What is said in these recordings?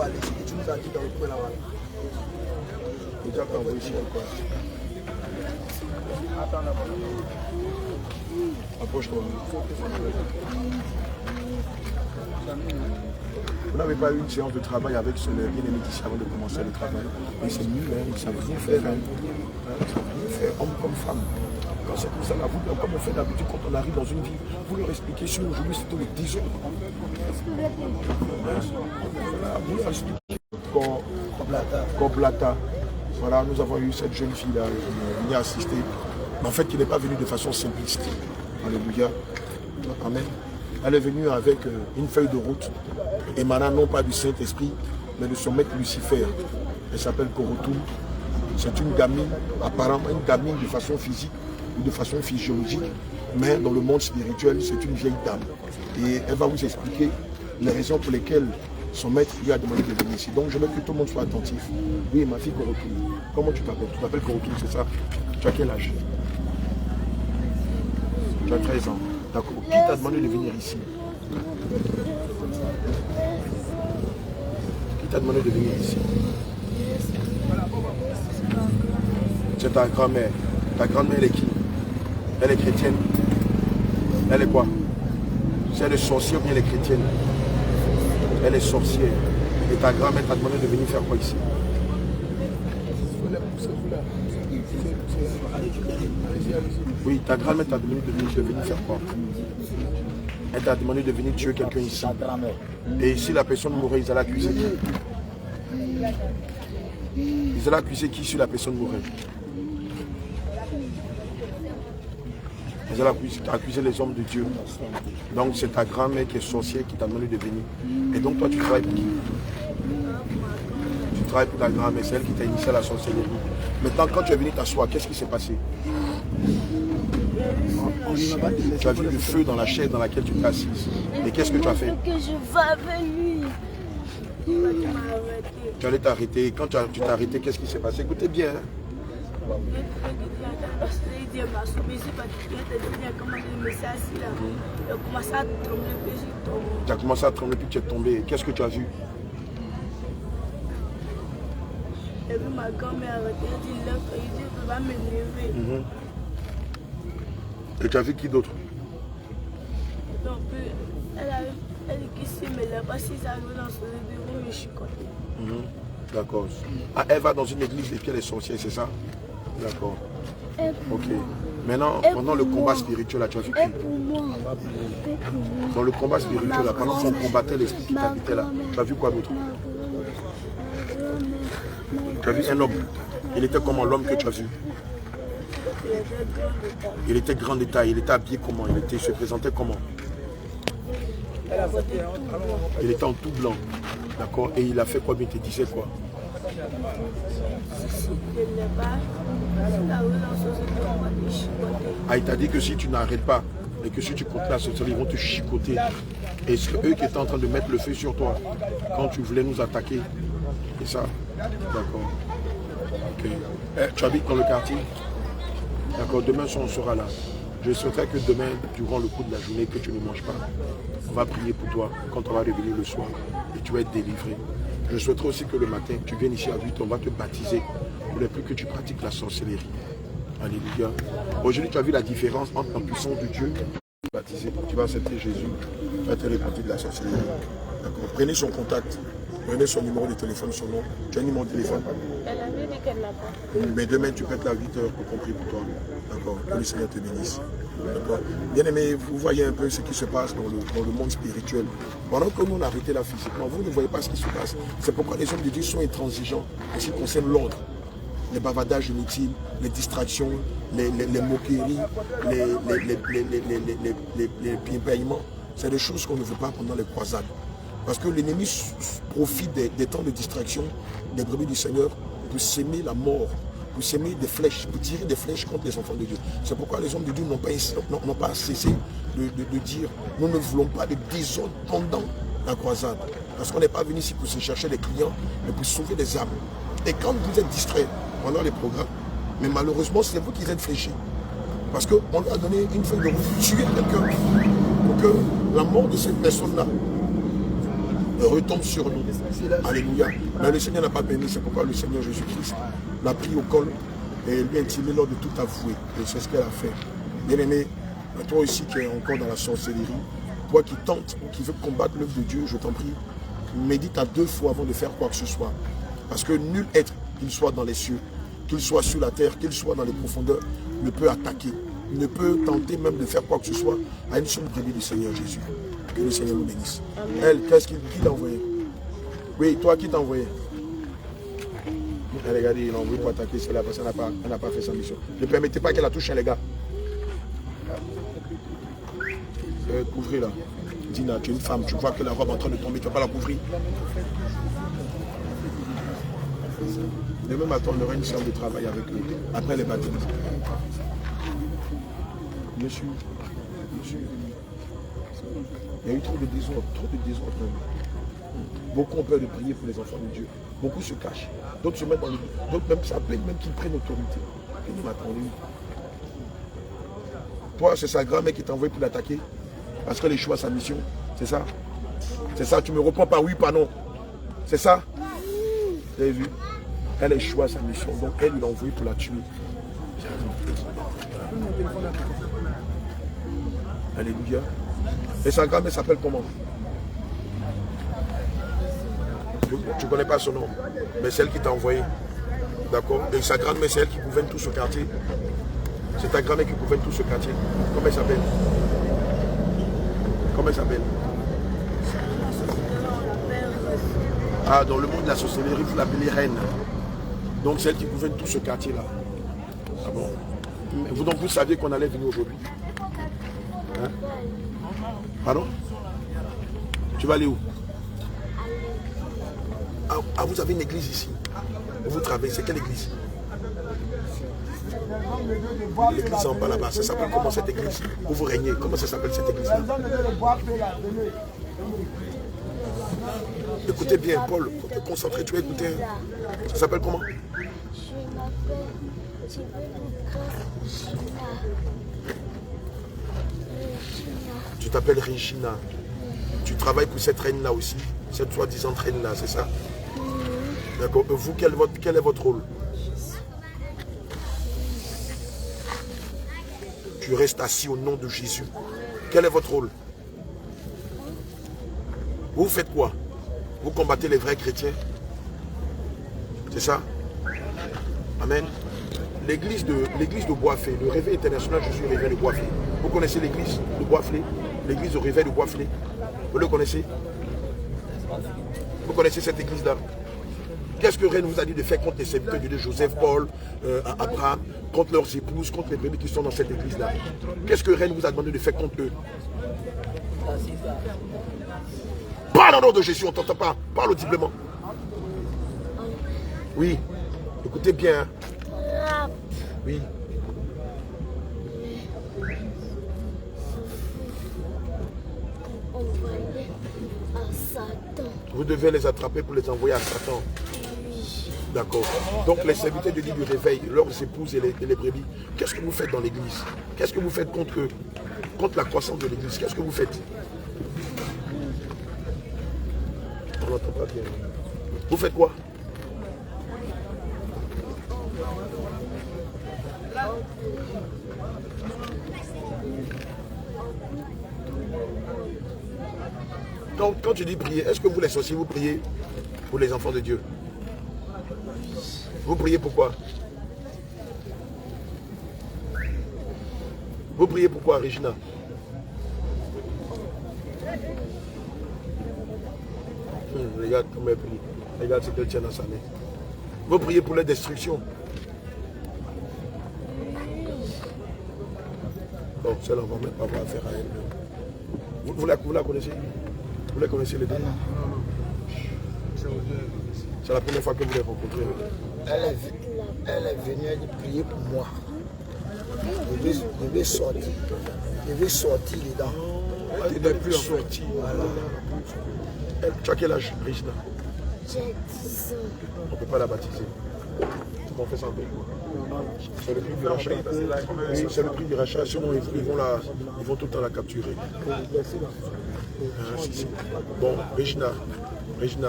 va aller. Et tu nous as dit dans le coin là-bas. Et tu as envoyé ici encore. Attends là-bas. Approche-toi. Vous n'avez pas eu une séance de travail avec ce bien-aimé ici avant de commencer le travail. Et c'est nul, hein, ça veut rien faire. Hein. Ça veut rien faire, homme comme femme. Quand c'est comme ça, là, vous, comme on fait d'habitude quand on arrive dans une ville, vous leur expliquez si aujourd'hui c'était le 10 ans. Voilà, vous leur expliquez Koblata. Voilà, nous avons eu cette jeune fille-là qui venait assister, mais en fait qui n'est pas venue de façon simpliste. Alléluia. Amen. Elle est venue avec une feuille de route, émanant non pas du Saint-Esprit, mais de son maître Lucifer. Elle s'appelle Korotoum. C'est une gamine, apparemment une gamine de façon physique ou de façon physiologique, mais dans le monde spirituel, c'est une vieille dame. Et elle va vous expliquer les raisons pour lesquelles son maître lui a demandé de venir ici. Donc je veux que tout le monde soit attentif. Oui, ma fille Korotoum. Comment tu t'appelles? Tu t'appelles Korotoum, c'est ça? Tu as quel âge? Tu as 13 ans. D'accord. Qui t'a demandé de venir ici? Qui t'a demandé de venir ici? C'est ta grand-mère. Ta grand-mère, elle est qui? Elle est chrétienne. Elle est quoi? C'est elle est sorcière ou bien elle est chrétienne? Elle est sorcière. Et ta grand-mère t'a demandé de venir faire quoi ici? Oui, ta grand-mère t'a demandé de venir faire quoi? Elle t'a demandé de venir tuer quelqu'un ici. Et si la personne mourait, ils allaient accuser qui? Ils allaient accuser qui si la personne mourait? Ils allaient accuser les hommes de Dieu. Donc c'est ta grand-mère qui est sorcière qui t'a demandé de venir. Et donc toi tu travailles pour qui? Tu travailles pour ta grand-mère, c'est elle qui t'a initié à la sorcellerie. Maintenant quand tu es venu t'asseoir, qu'est-ce qui s'est passé? Tu as vu le feu dans la chaise dans laquelle tu t'es assise. Et qu'est-ce que tu as fait? Que je vais avec lui. Tu allais t'arrêter. Et quand tu t'es arrêté, qu'est-ce qui s'est passé? Écoutez bien. Hein? Tu as commencé à trembler puis tu es tombé. Qu'est-ce que tu as vu? J'ai vu ma grand-mère arrêter. Elle dit il va me lever. Et tu as vu qui d'autre? Donc, elle dit qu'ici, mais là-bas, si ça arrive dans son bureau, je suis contente. D'accord. Ah, elle va dans une église et puis elle est sorcière, c'est ça? D'accord. Ok. Maintenant, pendant le combat spirituel, là, tu as vu qui? Dans le combat spirituel, là, pendant qu'on combattait l'esprit qui t'habitait là, tu as vu quoi d'autre? Tu as vu un homme. Il était comment l'homme que tu as vu? Il était grand de taille. Il était habillé comment? Il se présentait comment? Il était en tout blanc. D'accord. Et il a fait quoi? Il te disait quoi? Ah, il t'a dit que si tu n'arrêtes pas et que si tu continues à sortir, ils vont te chicoter. Et c'est eux qui étaient en train de mettre le feu sur toi quand tu voulais nous attaquer. C'est ça? D'accord. Ok. Tu habites dans le quartier? D'accord. Demain, on sera là. Je souhaiterais que demain, durant le cours de la journée, que tu ne manges pas. On va prier pour toi quand on va revenir le soir et tu vas être délivré. Je souhaiterais aussi que le matin, tu viennes ici à 8, on va te baptiser pour ne plus que tu pratiques la sorcellerie. Alléluia. Aujourd'hui, tu as vu la différence entre la puissance de Dieu et baptisé. Tu vas accepter Jésus, tu vas te répandir de la sorcellerie. D'accord. Prenez son contact, prenez son numéro de téléphone, son nom. Tu as un numéro de téléphone? Elle avait dit qu'elle n'a pas. Mais demain, tu peux être là à 8 h pour compris pour toi. D'accord. Que le Seigneur te bénisse. Bien aimé, vous voyez un peu ce qui se passe dans le monde spirituel. Pendant que nous on a arrêté là physiquement, vous ne voyez pas ce qui se passe. C'est pourquoi les hommes de Dieu sont intransigeants en ce qui concerne l'ordre. Les bavardages inutiles, les distractions, les moqueries, les pieds-paillements. C'est des choses qu'on ne veut pas pendant les croisades. Parce que l'ennemi profite des temps de distraction des brebis du Seigneur pour s'aimer la mort, pour s'aimer des flèches, pour tirer des flèches contre les enfants de Dieu. C'est pourquoi les hommes de Dieu n'ont pas cessé de dire nous ne voulons pas de désordre pendant la croisade. Parce qu'on n'est pas venu ici pour se chercher des clients, mais pour sauver des âmes. Et quand vous êtes distrait pendant les programmes, mais malheureusement, c'est vous qui êtes fléchis. Parce qu'on lui a donné une feuille de route, tuer quelqu'un pour que la mort de cette personne-là retombe sur nous. Alléluia. Mais le Seigneur n'a pas permis, c'est pourquoi le Seigneur Jésus-Christ l'a pris au col et lui a intimé lors de tout avouer. Et c'est ce qu'elle a fait. Bien-aimé, toi aussi qui es encore dans la sorcellerie, toi qui tentes, qui veux combattre l'œuvre de Dieu, je t'en prie, médite à 2 fois avant de faire quoi que ce soit. Parce que nul être, qu'il soit dans les cieux, qu'il soit sur la terre, qu'il soit dans les profondeurs, ne peut attaquer, ne peut tenter même de faire quoi que ce soit à une seule brebis du Seigneur Jésus. Que le Seigneur nous bénisse. Elle, qui t'a envoyé? Oui, toi qui t'a envoyé? Regardez, il a envoyé pour attaquer, c'est là parce qu'elle n'a pas fait sa mission. Ne permettez pas qu'elle la touche, les gars. Couvrez là. Dina, tu es une femme, tu vois que la robe est en train de tomber, tu ne vas pas la couvrir. Demain matin, on aura une séance de travail avec eux, après les baptêmes. Monsieur, il y a eu trop de désordre même. Beaucoup ont peur de prier pour les enfants de Dieu. Beaucoup se cachent. D'autres se mettent dans le... D'autres même s'appellent, même qu'ils prennent autorité. Et nous m'attendons. Toi, c'est sa grand-mère qui t'a envoyé pour l'attaquer. Parce qu'elle échoue à sa mission. C'est ça? C'est ça, tu me reprends par oui, par non. C'est ça? Vous avez vu? Elle échoue à sa mission. Donc elle, il l'a envoyé pour la tuer. Alléluia. Et sa grand-mère s'appelle comment? Tu ne connais pas son nom, mais c'est elle qui t'a envoyé. D'accord? Et sa grand-mère, c'est elle qui gouverne tout ce quartier. C'est ta grand-mère qui gouverne tout ce quartier. Comment elle s'appelle? Comment elle s'appelle? Ah, dans le monde de la sorcellerie, vous l'appelez reine. Donc c'est elle qui gouverne tout ce quartier-là. Ah bon? Vous, donc vous saviez qu'on allait venir aujourd'hui? Hein? Pardon? Tu vas aller où? Ah, vous avez une église ici. Vous travaillez, c'est quelle église? L'église en bas là-bas, ça s'appelle comment cette église? Où vous régnez, comment ça s'appelle cette église-là? Écoutez bien, Paul, concentrez, tu vas écouter. Ça s'appelle comment? Tu t'appelles Regina. Tu travailles pour cette reine-là aussi, cette soi-disant reine-là, c'est ça? D'accord. Vous, quel est votre rôle? Tu restes assis au nom de Jésus. Quel est votre rôle? Vous faites quoi? Vous combattez les vrais chrétiens? C'est ça? Amen. L'église de Boisflé, le réveil international Jésus réveil de Boisflé. Vous connaissez l'église de Boisflé? L'église au réveil de Boisflé. Vous le connaissez? Vous connaissez cette église-là? Qu'est-ce que Reine vous a dit de faire contre les serviteurs de Dieu, Joseph, Paul, Abraham, contre leurs épouses, contre les brebis qui sont dans cette église-là? Qu'est-ce que Reine vous a demandé de faire contre eux? Parle au nom de Jésus, on ne t'entend pas. Parle audiblement. Oui. Écoutez bien. Oui. Vous devez les attraper pour les envoyer à Satan. D'accord. Donc les serviteurs de Dieu du réveil, leurs épouses et les brebis, qu'est-ce que vous faites dans l'église? Qu'est-ce que vous faites contre eux? Contre la croissance de l'église, qu'est-ce que vous faites? On n'entend pas bien. Vous faites quoi? Quand tu dis prier, est-ce que vous les sorciers, vous priez pour les enfants de Dieu? Vous priez pourquoi? Vous priez pourquoi, Regina? Regarde comment elle prie. Regarde ce qu'elle tient dans sa main. Vous priez pour la destruction. Bon, celle-là, on ne va même pas avoir affaire à elle. Vous la connaissez? Vous les connaissez les deux? C'est la première fois que vous les rencontrez. Elle est venue, elle dit prier pour moi. Je vais sortir. Je vais sortir dedans. Elle n'est plus sortie. Voilà. Tu as quel âge, Regina? J'ai 10 ans. On ne peut pas la baptiser. Tu m'en fais ça un peu. C'est le prix du rachat. Oui, c'est le prix du rachat. Sinon, ils vont tout le temps la capturer. Bon, Regina,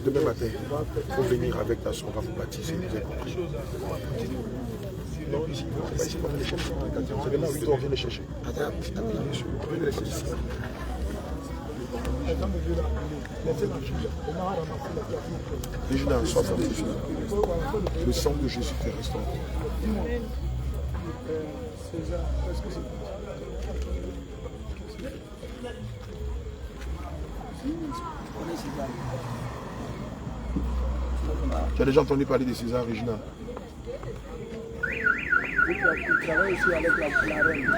demain matin, il faut venir avec ta soeur, on va vous baptiser, vous avez compris. Non, ici, c'est pas ici qu'on vient les chercher. C'est là où on vient les chercher. Regina, sois forte. Le sang de Jésus te restaure. Tu as déjà entendu parler de César, Regina? Il travaille ici avec la reine.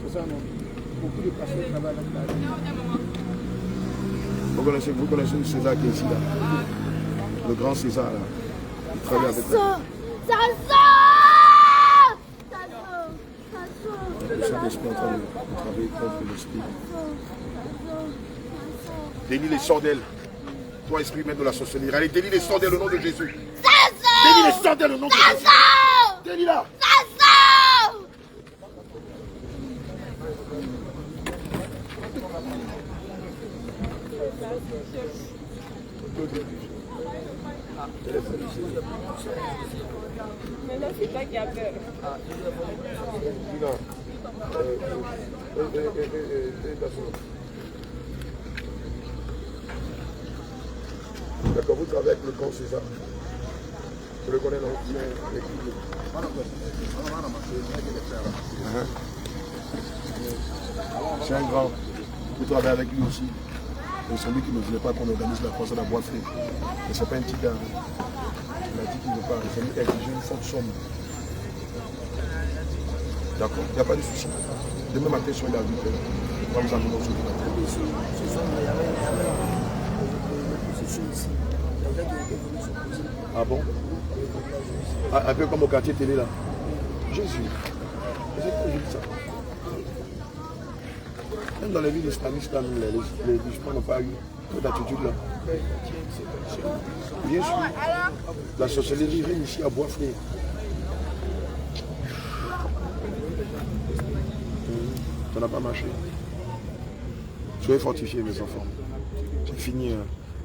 C'est ça, non? Beaucoup de pasteurs travaillent avec la reine. Vous connaissez César qui est ici, là? Le grand César, là. Il travaille avec la reine. Le Saint-Esprit est en train de travailler contre l'esprit. Délie les sorts d'elle. Toi, esprit même de la sorcellerie. Allez, délie les sorts d'elle au nom de Jésus. Délie les sorts d'elle au nom de Jésus. Délie-la. Mais là, c'est toi qui as peur. D'accord, vous travaillez avec le grand César. Je le connais, non? C'est un grand. Vous travaillez avec lui aussi. C'est lui qui ne voulait pas qu'on organise la croisade à Bois-Frais. Mais ce n'est pas un petit gars. Il a dit qu'il ne veut pas. C'est lui qui a exigé une forte somme. D'accord, il n'y a pas de souci. Demain matin, soyez là à 8h. On va vous amener au souvenir. Ah bon? Un peu comme au quartier télé là. Jésus. C'est quoi je dis ça? Même dans les villes islamistes, là, les musulmans n'ont pas eu cette attitude-là. Bien sûr. La sorcellerie vient ici à Bois-Frais. Ça n'a pas marché. Soyez fortifiés, mes enfants. C'est fini.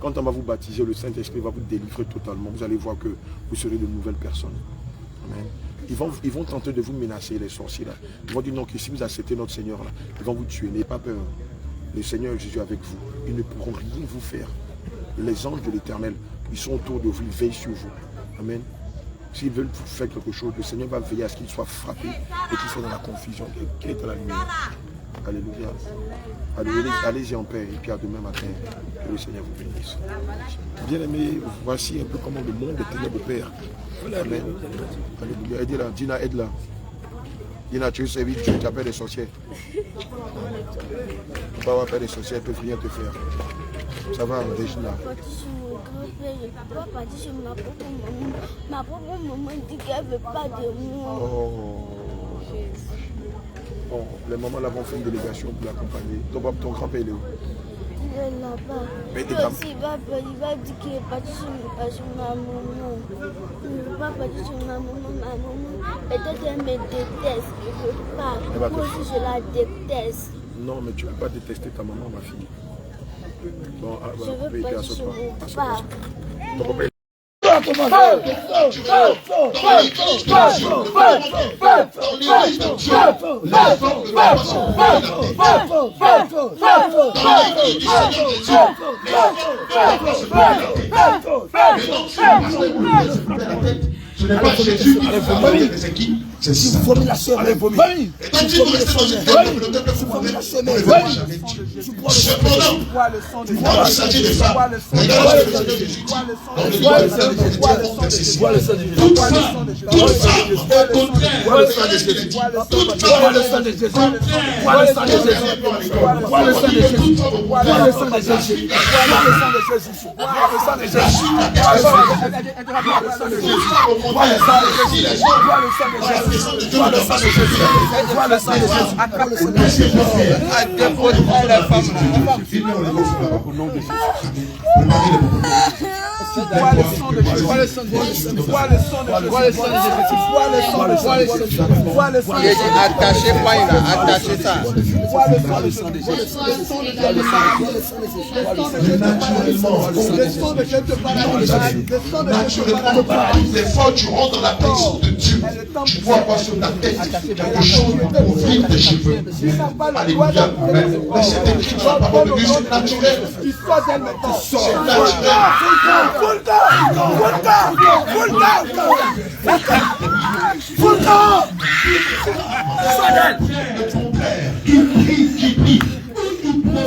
Quand on va vous baptiser, le Saint-Esprit va vous délivrer totalement. Vous allez voir que vous serez de nouvelles personnes. Amen. Ils vont tenter de vous menacer, les sorciers là. Ils vont dire non, que si vous acceptez notre Seigneur là, ils vont vous tuer. N'ayez pas peur. Le Seigneur Jésus est avec vous. Ils ne pourront rien vous faire. Les anges de l'Éternel, ils sont autour de vous, ils veillent sur vous. Amen. S'ils veulent vous faire quelque chose, le Seigneur va veiller à ce qu'ils soient frappés et qu'ils soient dans la confusion. Qu'il est à la lumière. Alléluia. Alléluia. Allez-y en paix et puis à demain matin. Que le Seigneur vous bénisse. Bien-aimés, voici un peu comment le monde des ténèbres opère. Amen. Alléluia. Aidez-la. Dina, aide-la. Dina, tu es servi, tu appelles les sorcières. Tu vas avoir peur des sorcières, elles ne peuvent rien te faire. Ça va, Regina. Ma propre maman dit qu'elle ne veut pas de moi. Oh. Bon, les mamans là vont faire une délégation pour l'accompagner. Ton grand-père, il est où? Il est là-bas. Mais Lui aussi, il va dire qu'il est parti sur ma maman. Il ne veut pas partir sur ma maman. Ma maman, peut-être elle me déteste. Il ne veut pas. Moi aussi, je la déteste. Non, mais tu ne peux pas détester ta maman, ma fille. Bon, je veux partir sur mon papa. Ton papa, ce n'est pas Jésus qui va c'est qui? C'est ça. Vomir la semaine. Et quand Dieu nous a le temple pour moi, j'avais Dieu. Cependant, tu vois le sang de Jésus. Regarde le sang de Jésus. On ne doit le sang de Jésus. Toute femme, au contraire, le sang de Jésus. Toute femme, le sang de Jésus. Vois le sang de Jésus. Vois le sang de Jésus. Vois le sang de Jésus. Vois le sang de Jésus. Vois le sang de Jésus. Vois le sang de Jésus. Vois le sang de Jésus. Vois le sang de Jésus. Vois le sang de Jésus. Vois le sang de Jésus. Attrape le sang de Jésus. À défaut de la femme. Au nom de Jésus. Vois le sang de Jésus. Vois le sang de Jésus. Vois le sang de Jésus. Vois le sang de Jésus. Vois le sang de Jésus. Vois le sang de Jésus. Attachez pas, il a attaché ça. Vois le sang de Jésus. Le sang de Jésus. Le sang de Jésus te paralyse. Le sang de Jésus te paralyse. Des fois, tu rentres dans la présence de Dieu. Tu vois quoi sur ta tête? Quelque chose pour vivre tes cheveux. Alléluia. Mais c'est écrit, tu vas pas de Dieu, c'est naturel. C'est naturel.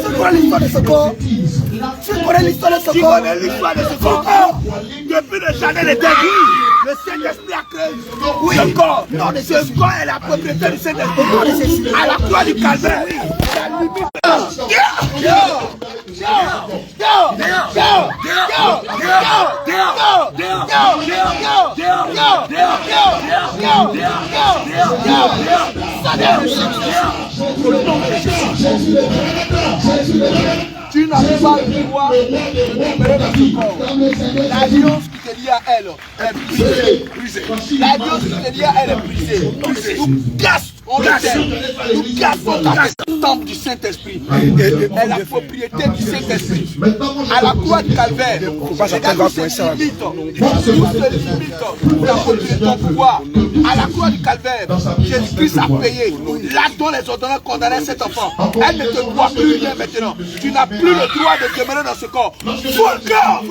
C'est quoi l'histoire de ce corps? Tu connais l'histoire de ce corps? Depuis le jardin d'Éden, le Saint-Esprit a créé ce corps. Ce corps est la propriété du Saint-Esprit. À la croix du calvaire. Tu n'as pas le droit de demeurer dans ce corps. L'alliance qui te lie à elle est brisée. L'alliance qui te lie à elle est brisée. Nous cassons le temple du Saint-Esprit. est la propriété du Saint-Esprit. À la croix du calvaire, tout se limite ton pouvoir. À la croix du calvaire, Jésus-Christ a payé. Là dont les ordonnances condamnaient cet enfant. Elle ne te doit plus rien maintenant. Tu n'as plus le droit de demeurer dans ce corps. Faut le cœur.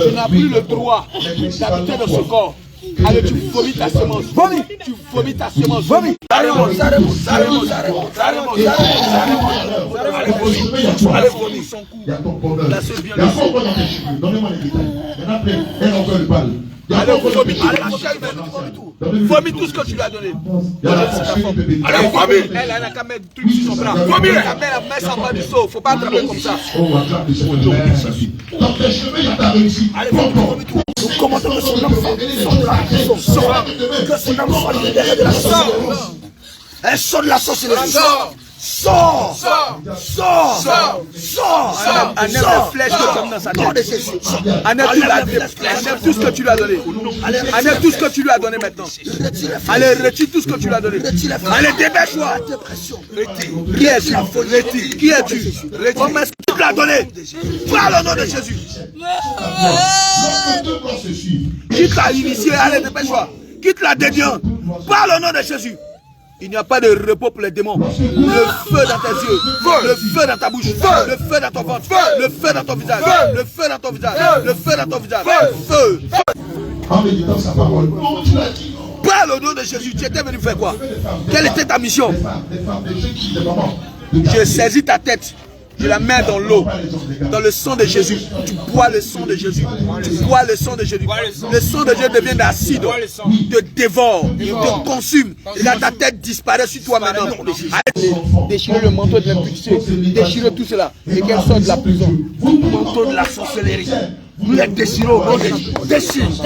Tu n'as plus le droit d'habiter dans ce corps. Allez, tu vomis ta semence. Tu vomis ta semence. Allez, vomis son cou. La seule bien le sang. Donnez-moi les détails. Maintenant, on peut le parler. Allez, vomis tout ce que tu lui as donné. Allez, vomis. Elle n'a qu'à mettre tout sur son bras. Vomis. Elle n'a qu'à mettre son bras du saut. Faut pas attraper comme ça. Dans tes cheveux, il y a ta réussite. Allez, vomis tout. Nous commandons que son âme soit que son âme soit libérée de la sorcellerie. Elle sort de la sorcellerie. Sors! Enlève les flèches que tu as dans sa tête. Enlève tout ce que tu lui as donné. Enlève tout ce que tu lui as donné maintenant. Allez, retire tout ce que tu lui as donné. Allez, dépêche-toi. Qui es-tu? Qui es-tu? Comment est-ce que tu l'as donné? Parle au nom de Jésus. Quitte la initiée, allez, dépêche-toi. Quitte la dédiant. Parle au nom de Jésus. Il n'y a pas de repos pour les démons. Le feu dans tes yeux, le feu dans ta bouche, le feu dans ton ventre, le feu dans ton visage, le feu dans ton visage, le feu dans ton visage, feu. En méditant sa parole. Non, tu l'as dit. Parle au nom de Jésus. Tu étais venu faire quoi? Quelle était ta mission? Je saisis ta tête. Je la mets dans l'eau, dans le sang de Jésus. Tu bois le sang de Jésus. Tu bois le sang de Jésus. Le sang de Jésus devient d'acide, te dévore, te consume. Et là, ta tête disparaît sur toi maintenant. Déchirez le manteau de l'impudicité. Déchirez tout cela. Et qu'elle sorte de la prison. Le manteau de la sorcellerie. Nous les déchirons. Déchire. Le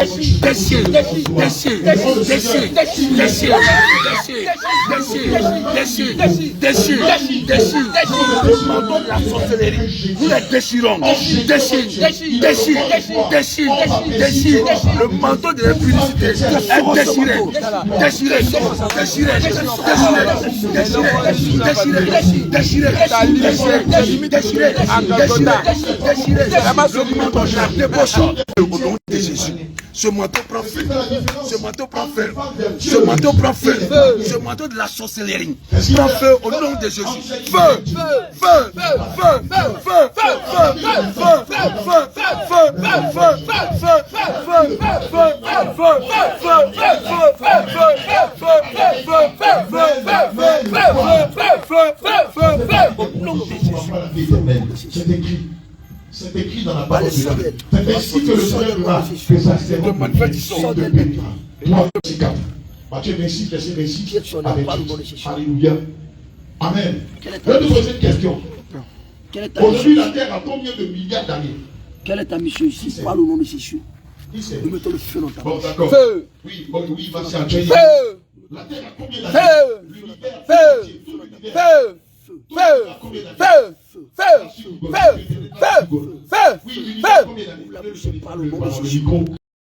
manteau de la sorcellerie. Nous les déchirons. Déchire. Le manteau de l'impudicité est déchiré. Au nom de Jésus, ce manteau prend feu. Ce manteau prend feu. Ce manteau prend feu. Ce manteau de la sorcellerie prend feu au nom de Jésus. Feu. Au nom de Jésus. C'est écrit dans la parole de Dieu. C'est ainsi que le Seigneur va que sa servante de paix. 3, verset 4. Matthieu 26, verset 26. Alléluia. Amen. Je vais te poser une question. Quelle est ta Aujourd'hui, mission? la terre a combien de milliards d'années? Quelle est ta mission ici? Parle au nom de Jésus. Nous mettons le feu dans ta Bon, bouche. d'accord. Feu. Oui, oui, vas-y, Adjoignez. Feu. La terre a combien Feu. d'années? L'univers, Feu. tout l'univers. Feu. Feu. Feu. Feu. Feu. Feu. Feu. Oui, l'univers, combien d'années? Parle au nom de Jésus.